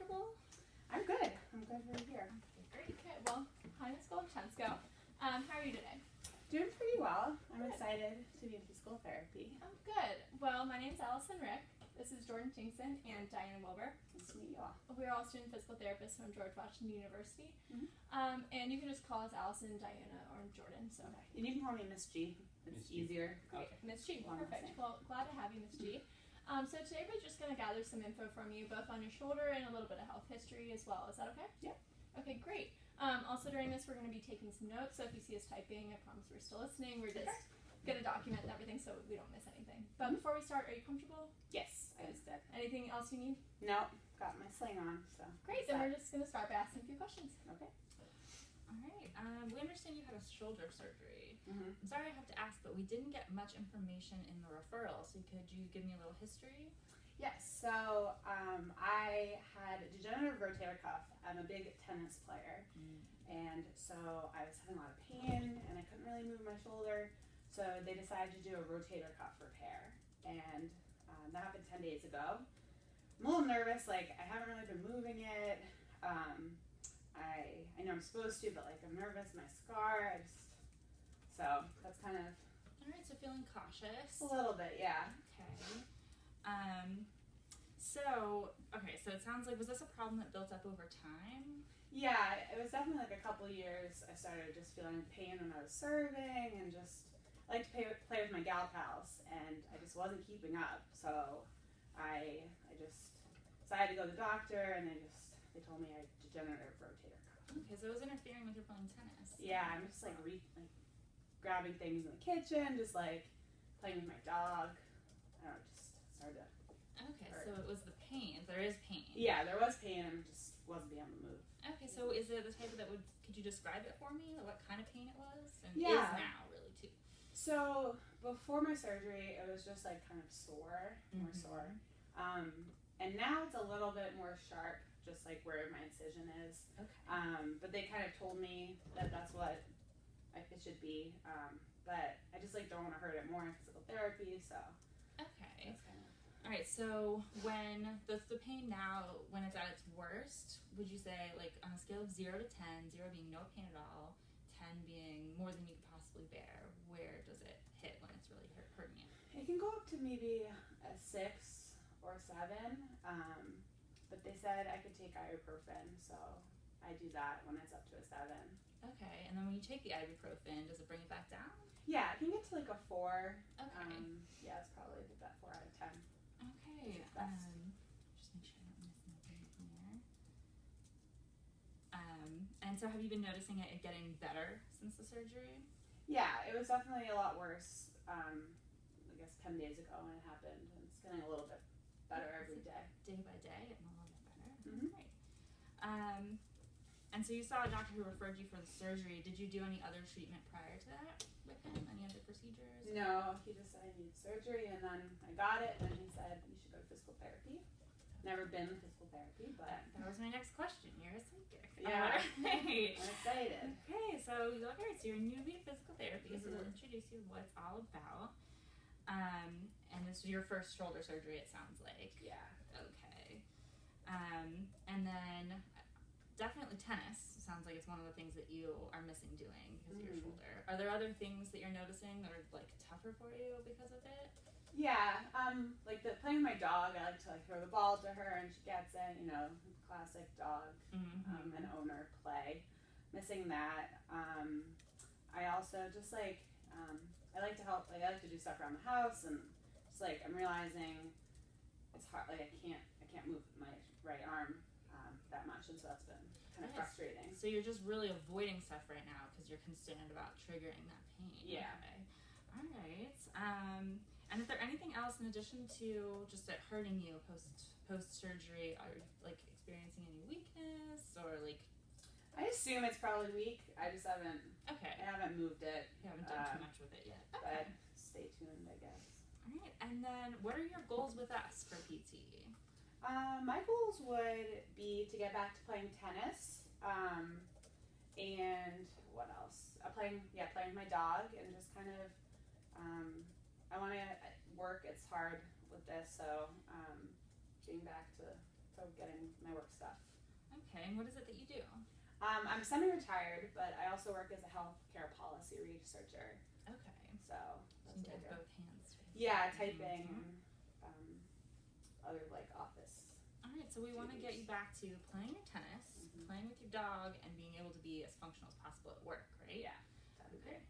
comfortable? I'm good. I'm good right here. Okay, great. Okay, well, hi, Ms. Golchensko. How are you today? Doing pretty well. I'm Good. excited to be in physical therapy. Oh, good. Well, my name's Alison Rieck. This is Jordan Tingson and Diana Wilbur. Nice to meet you all. We're all student physical therapists from George Washington University. Mm-hmm. And you can just call us Alison, Diana, or Jordan. So. Okay. And you can call me Miss G. It's easier. Great. Miss G. Long Perfect. name. Well, glad to have you, Miss G. So today we're just going to gather some info from you, both on your shoulder and a little bit of health history as well. Is that okay? Yeah. Okay, great. Also during this, we're going to be taking some notes, so if you see us typing, I promise we're still listening. We're just going to document everything so we don't miss anything. But before we start, are you comfortable? Yes, I was good. Anything else you need? No, got my sling on, so. Great, then we're just going to start by asking a few questions. Okay. All right. We understand you had a shoulder surgery. Mm-hmm. I'm sorry I have to ask, but we didn't get much information in the referral, so could you give me a little history? Yes, so I had a degenerative rotator cuff. I'm a big tennis player, and so I was having a lot of pain, and I couldn't really move my shoulder, so they decided to do a rotator cuff repair, and that happened 10 days ago. I'm a little nervous, like I haven't really been moving it. I know I'm supposed to, but like I'm nervous, my scar, so that's kind of All right, so feeling cautious. a little bit, yeah. Okay. So it sounds like, was this a problem that built up over time? Yeah, it was definitely like a couple years. I started just feeling pain when I was serving, and just I like to play with my gal pals, and I just wasn't keeping up. So I just decided to go to the doctor, and they told me I had degenerative rotator cuff. Okay, so it was interfering with your playing tennis. Yeah, I'm just like grabbing things in the kitchen, just like playing with my dog. I don't know, just started to. Okay, so it was the pain. There is pain. Yeah, there was pain, and just wasn't being able to move. Okay, so is it the type that could you describe it for me? What kind of pain it was? And Yeah. is now, really, too. So before my surgery, it was just like kind of sore, more sore. And now it's a little bit more sharp, just like where my incision is. Okay. But they kind of told me that that's what it should be. But I just like don't want to hurt it more in physical therapy, so. Okay. That's kind of. All right, so when the pain now, when it's at its worst, would you say, like, on a scale of 0 to 10, 0 being no pain at all, 10 being more than you could possibly bear, where does it hit when it's really hurting you? It can go up to maybe a 6 or 7, but they said I could take ibuprofen, so I do that when it's up to a 7. Okay, and then when you take the ibuprofen, does it bring it back down? Yeah, it can get to like a 4. Okay. Yeah, it's probably that 4 out of 10. Okay. Best. Just make sure I don't miss anything here. And so have you been noticing it getting better since the surgery? Yeah, it was definitely a lot worse, I guess 10 days ago when it happened, and it's getting a little bit better every day. Day by day, getting a little bit better. Mhm. Great. And so you saw a doctor who referred you for the surgery. Did you do any other treatment prior to that with him? Any other procedures? No, he just said I needed surgery, and then I got it, and he said you should go to physical therapy. Never been to physical therapy, but That was my next question. You're a psychic. yeah, Alright. I'm excited. Okay, so you're newbie to physical therapy, so we'll introduce you to what it's all about. And this is your first shoulder surgery, it sounds like. Yeah. Okay. And then definitely tennis. Sounds like it's one of the things that you are missing doing because of your shoulder. Are there other things that you're noticing that are like tougher for you because of it? Yeah, like playing with my dog, I like to like throw the ball to her and she gets it, you know, classic dog and owner play. Missing that. I also just like, I like to help, like I like to do stuff around the house, and just like I'm realizing it's hard, like I can't move my right arm that much, and so that's been kind of frustrating. So you're just really avoiding stuff right now because you're concerned about triggering that pain. Yeah. Okay. All right. And is there anything else in addition to just it hurting you post surgery? Are you like experiencing any weakness or like? I assume it's probably weak. I just haven't. Okay. I haven't moved it. You haven't done too much with it yet. Okay. But stay tuned, I guess. All right. And then, what are your goals with us for PT? My goals would be to get back to playing tennis. And what else? Playing with my dog, and just kind of. I want to work. It's hard with this, so getting back to for getting my work stuff. Okay, and what is it that you do? I'm semi-retired, but I also work as a healthcare policy researcher. Okay. So You that's have what I do. both hands. Yeah, typing and other like office. All right, so we want to get you back to playing your tennis, playing with your dog, and being able to be as functional as possible at work, right? Yeah, that'd be great.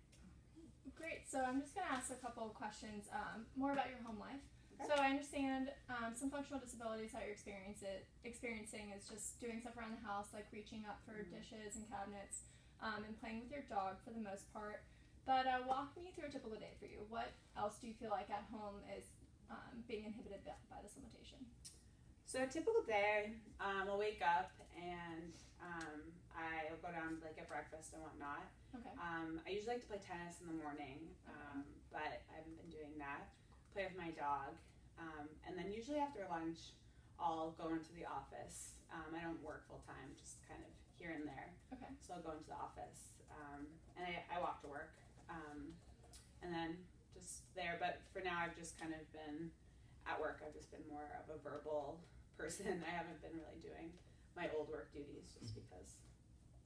Great. So I'm just going to ask a couple of questions more about your home life. Okay. So I understand some functional disabilities that you're experiencing is just doing stuff around the house, like reaching up for dishes and cabinets, and playing with your dog for the most part. But walk me through a typical day for you. What else do you feel like at home is being inhibited by this limitation? So a typical day, I'll wake up and I'll go down to like get breakfast and whatnot. Okay. I usually like to play tennis in the morning, but I haven't been doing that. Play with my dog, and then usually after lunch, I'll go into the office. I don't work full time, just kind of here and there. Okay. So I'll go into the office, and I walk to work, and then just there. But for now, I've just kind of been at work. I've just been more of a verbal person. I haven't been really doing my old work duties just because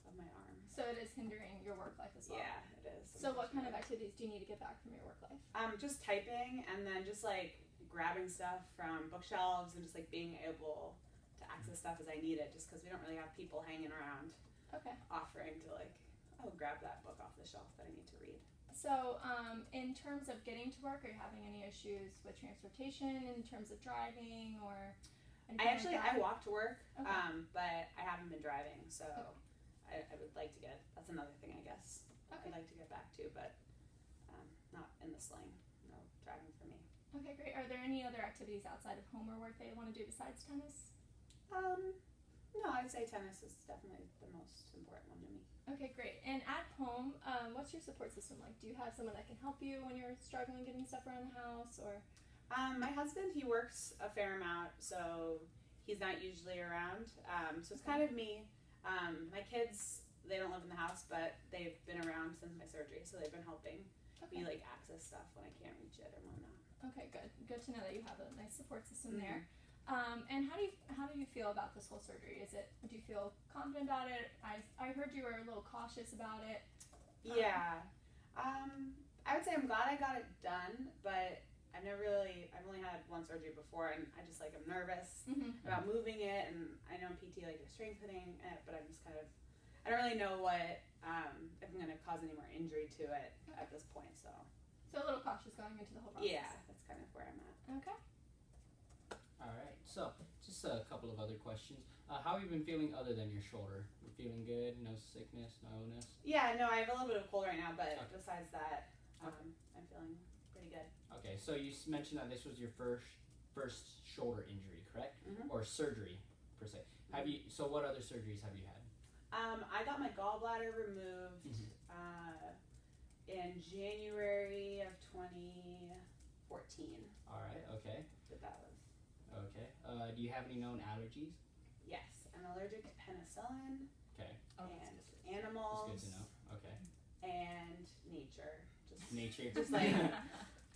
of my arm. So it is hindering your work life as well? Yeah, it is. So what kind of activities do you need to get back from your work life? Just typing and then just like grabbing stuff from bookshelves and just like being able to access stuff as I need it, just because we don't really have people hanging around offering to like, oh, grab that book off the shelf that I need to read. So in terms of getting to work, are you having any issues with transportation in terms of driving or anything? I walk to work, Okay. but I haven't been driving, so Okay. I would like to get, that's another thing I guess Okay. I'd like to get back to, but not in the sling. No driving for me. Okay, great. Are there any other activities outside of home or work that you want to do besides tennis? No, I'd say tennis is definitely the most important one to me. Okay, great. And at home, what's your support system like? Do you have someone that can help you when you're struggling getting stuff around the house, or? My husband, he works a fair amount, so he's not usually around. So it's kind of me. My kids, they don't live in the house, but they've been around since my surgery, so they've been helping me like access stuff when I can't reach it and whatnot. Okay, good. Good to know that you have a nice support system there. And how do you feel about this whole surgery? Do you feel confident about it? I heard you were a little cautious about it. Yeah. I would say I'm glad I got it done, but I've only had one surgery before, and I just like I'm nervous about moving it, and I know PT like you're strengthening it, but I'm just kind of, I don't really know what if I'm gonna cause any more injury to it at this point. So a little cautious going into the whole process. yeah, that's kind of where I'm at. Okay. All right, so just a couple of other questions. How have you been feeling other than your shoulder? You feeling good? No sickness? No illness? Yeah, no, I have a little bit of cold right now, but besides that, I'm feeling pretty good. Okay, so you mentioned that this was your first shoulder injury, correct? Or surgery per se. Have you? So what other surgeries have you had? I got my gallbladder removed in January of 2014. All right. Okay. But that was. Okay. Do you have any known allergies? Yes, I'm allergic to penicillin. Okay. And animals. That's good to know. Okay. And nature. Just nature. Just like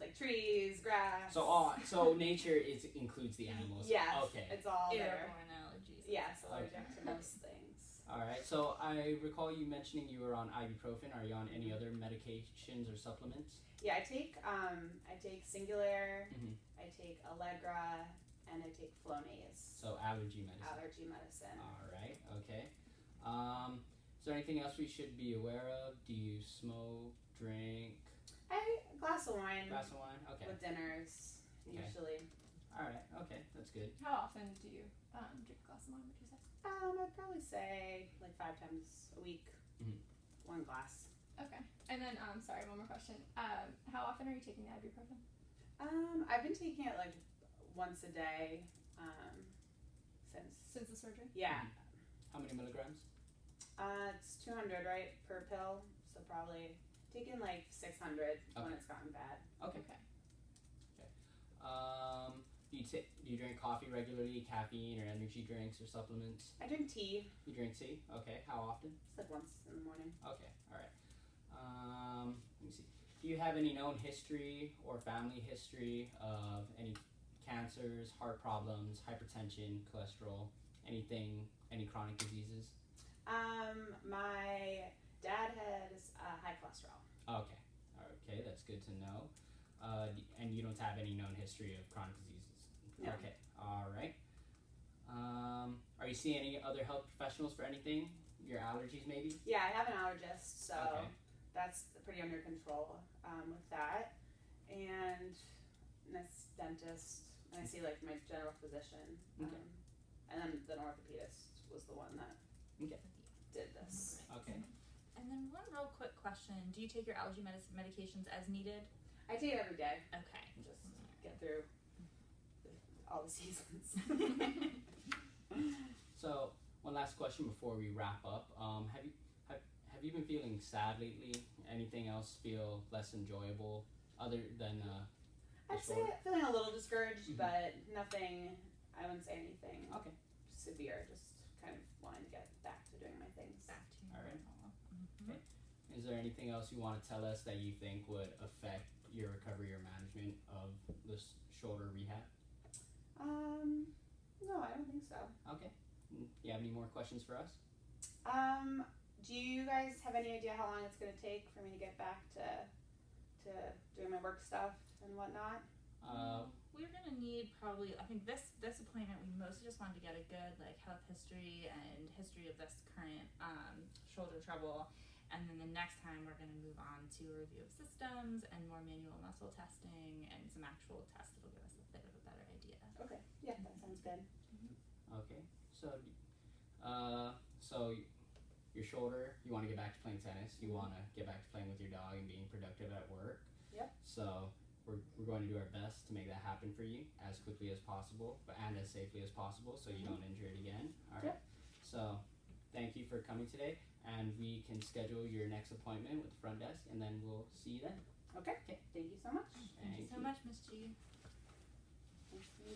like trees, grass. So nature includes the animals. Yes. Okay. It's all there. Airborne allergies. Yes, allergic to most things. All right. So I recall you mentioning you were on ibuprofen. Are you on any other medications or supplements? Yeah, I take Singulair, I take Allegra, and I take Flonase. So allergy medicine. Allergy medicine. All right. Okay. Is there anything else we should be aware of? Do you smoke, drink? A glass of wine. Glass of wine. Okay. With dinners, usually. All right. Okay, that's good. How often do you drink a glass of wine? Would you say? I'd probably say like 5 times a week. One glass. Okay. And then, sorry, one more question. How often are you taking the ibuprofen? I've been taking it like once a day since the surgery. Yeah. How many milligrams? It's 200 right per pill, so probably taking like 600 when it's gotten bad. Okay. Do you drink coffee regularly, caffeine or energy drinks or supplements? I drink tea. You drink tea? Okay. How often? It's like once in the morning. Okay. All right. Let me see. Do you have any known history or family history of any cancers, heart problems, hypertension, cholesterol, any chronic diseases? My dad has high cholesterol. Okay, that's good to know. And you don't have any known history of chronic diseases? No. Okay, all right. Are you seeing any other health professionals for anything? Your allergies, maybe? Yeah, I have an allergist, so Okay. that's pretty under control with that. And this dentist, and I see like my general physician, Okay. and then the orthopedist was the one that Okay. did this. Okay. And then one real quick question: do you take your allergy medications as needed? I take it every day, Okay. just get through all the seasons. So one last question before we wrap up. Have you been feeling sad lately? Anything else feel less enjoyable other than I'd say feeling a little discouraged, Mhm. but nothing. I wouldn't say anything Okay. severe. Just kind of wanting to get back to doing my things. Back to All right. normal. Okay. Is there anything else you want to tell us that you think would affect your recovery or management of this shoulder rehab? No, I don't think so. Okay. Do you have any more questions for us? Do you guys have any idea how long it's going to take for me to get back to doing my work stuff and whatnot? We're gonna need probably. I think this appointment we mostly just wanted to get a good like health history and history of this current shoulder trouble, and then the next time we're gonna move on to a review of systems and more manual muscle testing and some actual tests that'll give us a bit of a better idea. Okay, yeah, that sounds good. Okay. So your shoulder, you want to get back to playing tennis. You want to get back to playing with your dog and being productive at work. Yep. So we're going to do our best to make that happen for you as quickly as possible, and as safely as possible, so you don't injure it again. All right. Yep. So thank you for coming today, and we can schedule your next appointment with the front desk, and then we'll see you then. Okay. Okay. Thank you so much. Thank you so much, Miss G. Nice to meet you.